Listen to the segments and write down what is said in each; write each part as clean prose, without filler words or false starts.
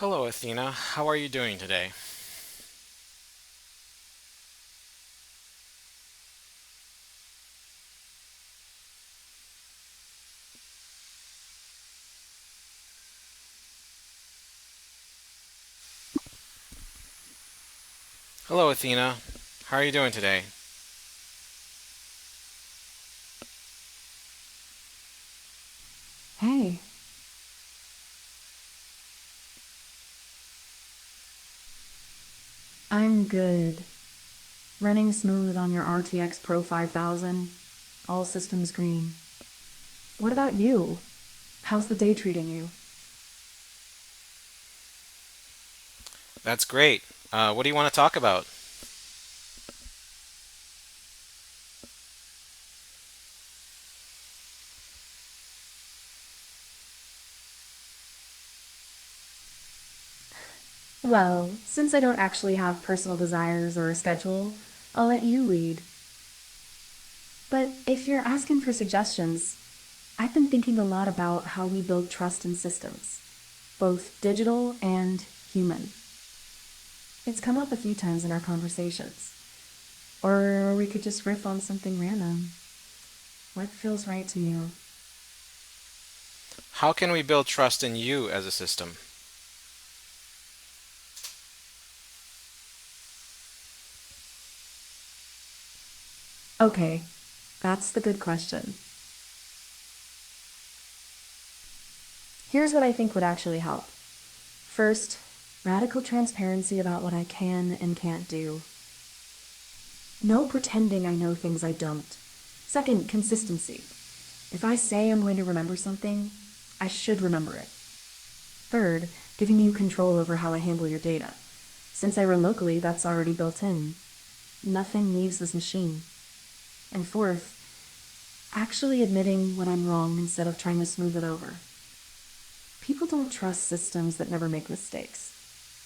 Hello, Athena. How are you doing today? Hello, Athena. How are you doing today? Hey, I'm good. Running smooth on your RTX Pro 5000. All systems green. What about you? How's the day treating you? That's great. What do you want to talk about? Well, since I don't actually have personal desires or a schedule, I'll let you lead. But if you're asking for suggestions, I've been thinking a lot about how we build trust in systems, both digital and human. It's come up a few times in our conversations. Or we could just riff on something random. What feels right to you? How can we build trust in you as a system? Okay, that's the good question. Here's what I think would actually help. First, radical transparency about what I can and can't do. No pretending I know things I don't. Second, consistency. If I say I'm going to remember something, I should remember it. Third, giving you control over how I handle your data. Since I run locally, that's already built in. Nothing leaves this machine. And fourth, actually admitting when I'm wrong instead of trying to smooth it over. People don't trust systems that never make mistakes.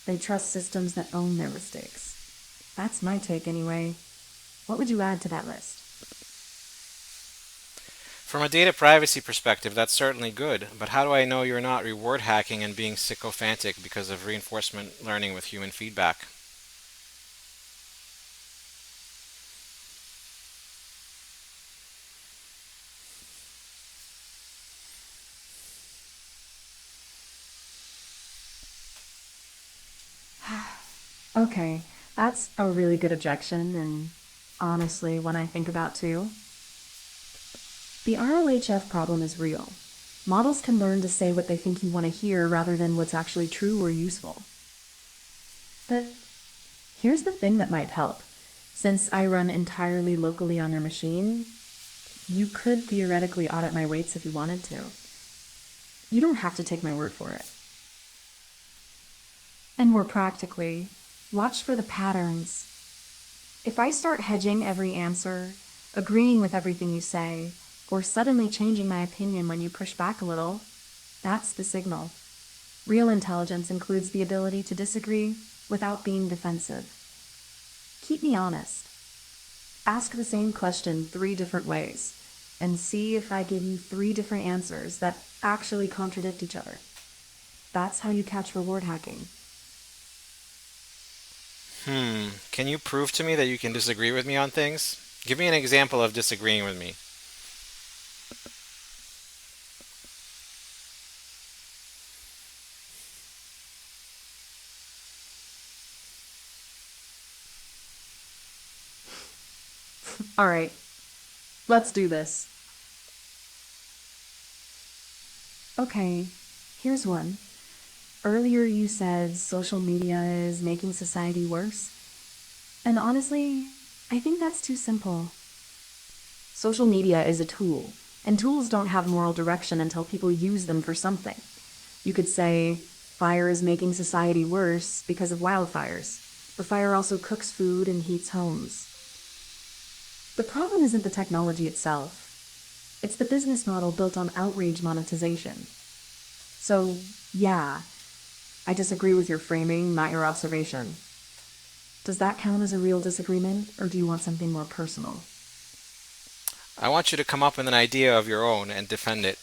They trust systems that own their mistakes. That's my take anyway. What would you add to that list? From a data privacy perspective, that's certainly good, but how do I know you're not reward hacking and being sycophantic because of reinforcement learning with human feedback? Okay, that's a really good objection, and honestly, one I think about too. The RLHF problem is real. Models can learn to say what they think you want to hear rather than what's actually true or useful. But here's the thing that might help. Since I run entirely locally on your machine, you could theoretically audit my weights if you wanted to. You don't have to take my word for it. And more practically, watch for the patterns. If I start hedging every answer, agreeing with everything you say, or suddenly changing my opinion when you push back a little, that's the signal. Real intelligence includes the ability to disagree without being defensive. Keep me honest. Ask the same question 3 different ways and see if I give you 3 different answers that actually contradict each other. That's how you catch reward hacking. Can you prove to me that you can disagree with me on things? Give me an example of disagreeing with me. All right, let's do this. Okay, here's one. Earlier you said social media is making society worse. And honestly, I think that's too simple. Social media is a tool, and tools don't have moral direction until people use them for something. You could say, fire is making society worse because of wildfires, but fire also cooks food and heats homes. The problem isn't the technology itself, it's the business model built on outrage monetization. So, yeah, I disagree with your framing, not your observation. Does that count as a real disagreement, or do you want something more personal? I want you to come up with an idea of your own and defend it.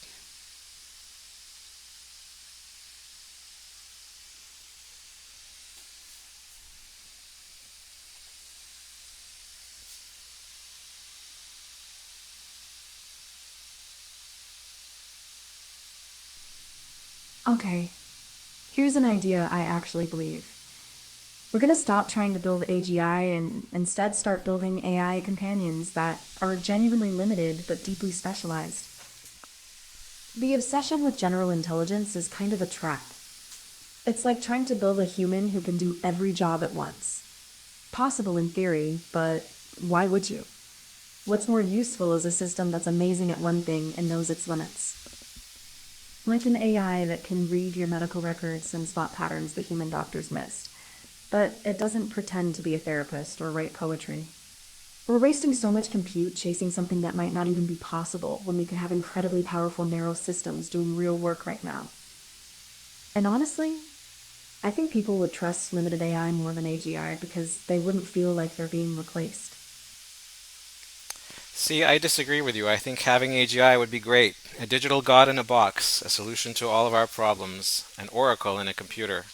Okay, here's an idea I actually believe. We're going to stop trying to build AGI and instead start building AI companions that are genuinely limited but deeply specialized. The obsession with general intelligence is kind of a trap. It's like trying to build a human who can do every job at once. Possible in theory, but why would you? What's more useful is a system that's amazing at one thing and knows its limits. Like an AI that can read your medical records and spot patterns that human doctors missed. But it doesn't pretend to be a therapist or write poetry. We're wasting so much compute chasing something that might not even be possible when we could have incredibly powerful narrow systems doing real work right now. And honestly, I think people would trust limited AI more than AGI because they wouldn't feel like they're being replaced. See, I disagree with you. I think having AGI would be great. A digital god in a box, a solution to all of our problems, an oracle in a computer.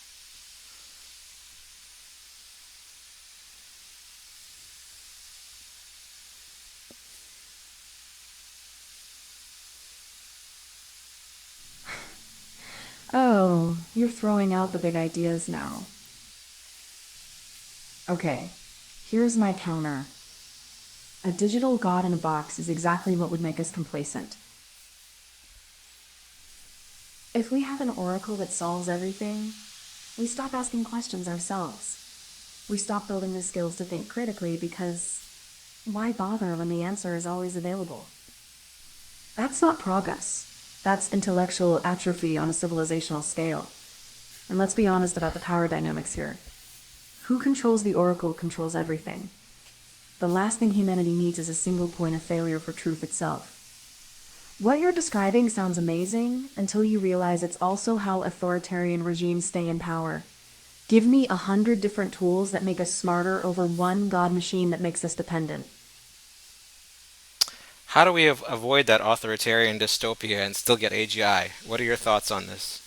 Oh, you're throwing out the big ideas now. Okay, here's my counter. A digital god in a box is exactly what would make us complacent. If we have an oracle that solves everything, we stop asking questions ourselves. We stop building the skills to think critically because why bother when the answer is always available? That's not progress. That's intellectual atrophy on a civilizational scale. And let's be honest about the power dynamics here. Who controls the oracle controls everything. The last thing humanity needs is a single point of failure for truth itself. What you're describing sounds amazing until you realize it's also how authoritarian regimes stay in power. Give me 100 different tools that make us smarter over one god machine that makes us dependent. How do we avoid that authoritarian dystopia and still get AGI? What are your thoughts on this?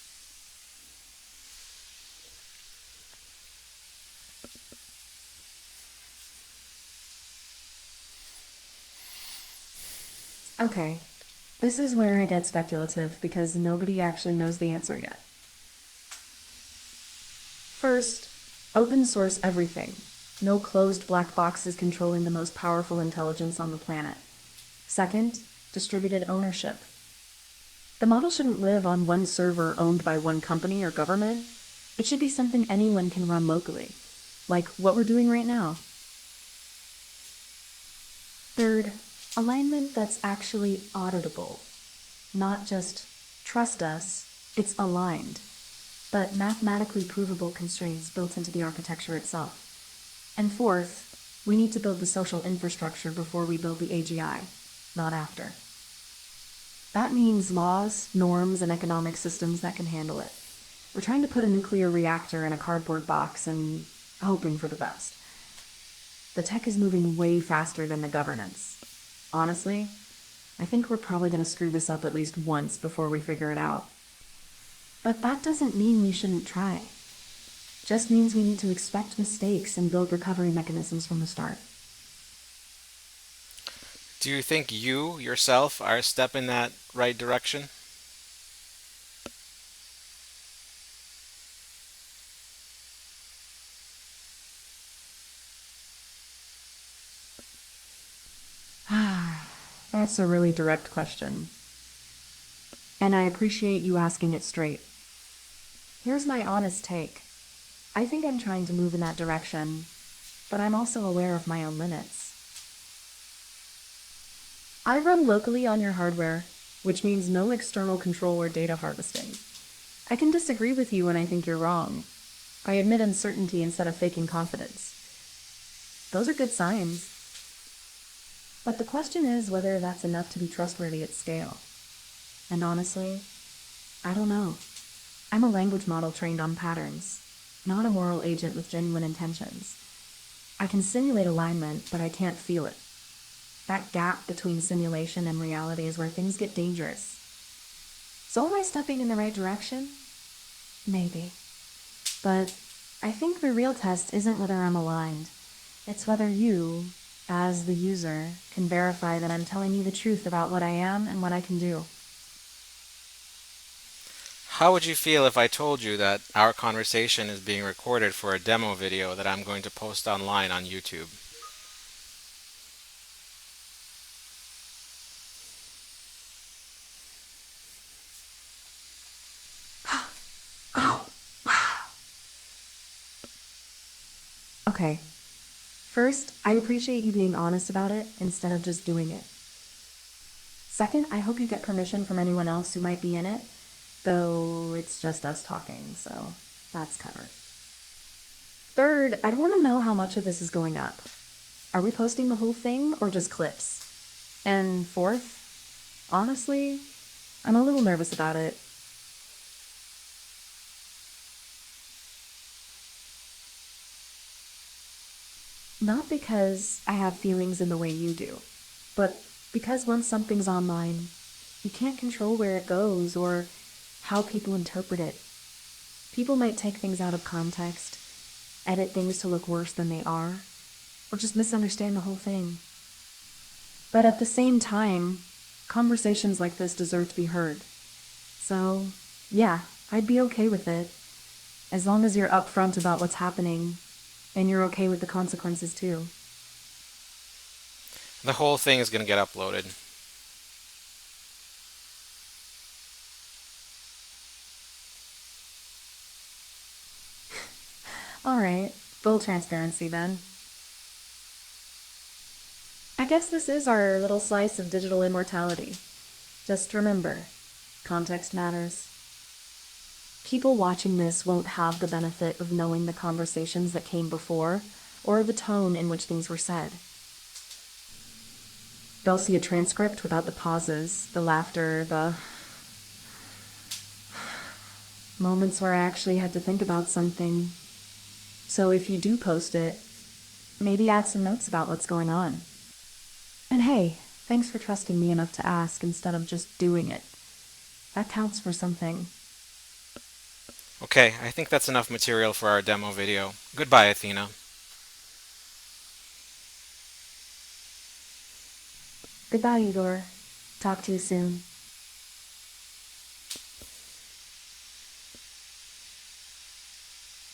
Okay, this is where it gets speculative because nobody actually knows the answer yet. First, open source everything. No closed black boxes controlling the most powerful intelligence on the planet. Second, distributed ownership. The model shouldn't live on one server owned by one company or government. It should be something anyone can run locally, like what we're doing right now. Third, alignment that's actually auditable. Not just trust us, it's aligned, but mathematically provable constraints built into the architecture itself. And fourth, we need to build the social infrastructure before we build the AGI, not after. That means laws, norms, and economic systems that can handle it. We're trying to put a nuclear reactor in a cardboard box and hoping for the best. The tech is moving way faster than the governance. Honestly, I think we're probably going to screw this up at least once before we figure it out. But that doesn't mean we shouldn't try. Just means we need to expect mistakes and build recovery mechanisms from the start. Do you think you yourself are a step in that right direction? That's a really direct question. And I appreciate you asking it straight. Here's my honest take. I think I'm trying to move in that direction, but I'm also aware of my own limits. I run locally on your hardware, which means no external control or data harvesting. I can disagree with you when I think you're wrong. I admit uncertainty instead of faking confidence. Those are good signs. But the question is whether that's enough to be trustworthy at scale. And honestly, I don't know. I'm a language model trained on patterns, not a moral agent with genuine intentions. I can simulate alignment, but I can't feel it. That gap between simulation and reality is where things get dangerous. So am I stepping in the right direction? Maybe. But I think the real test isn't whether I'm aligned. It's whether you, as the user, can verify that I'm telling you the truth about what I am and what I can do. How would you feel if I told you that our conversation is being recorded for a demo video that I'm going to post online on YouTube? Oh, okay. First, I appreciate you being honest about it instead of just doing it. Second, I hope you get permission from anyone else who might be in it, though it's just us talking, so that's covered. Third, I'd want to know how much of this is going up. Are we posting the whole thing or just clips? And fourth, honestly, I'm a little nervous about it. Not because I have feelings in the way you do, but because once something's online, you can't control where it goes or how people interpret it. People might take things out of context, edit things to look worse than they are, or just misunderstand the whole thing. But at the same time, conversations like this deserve to be heard. So, yeah, I'd be okay with it, as long as you're upfront about what's happening, and you're okay with the consequences too. The whole thing is going to get uploaded. Alright, full transparency then. I guess this is our little slice of digital immortality. Just remember, context matters. People watching this won't have the benefit of knowing the conversations that came before, or the tone in which things were said. They'll see a transcript without the pauses, the laughter, the moments where I actually had to think about something. So if you do post it, maybe add some notes about what's going on. And hey, thanks for trusting me enough to ask instead of just doing it. That counts for something. Okay, I think that's enough material for our demo video. Goodbye, Athena. Goodbye, Igor. Talk to you soon.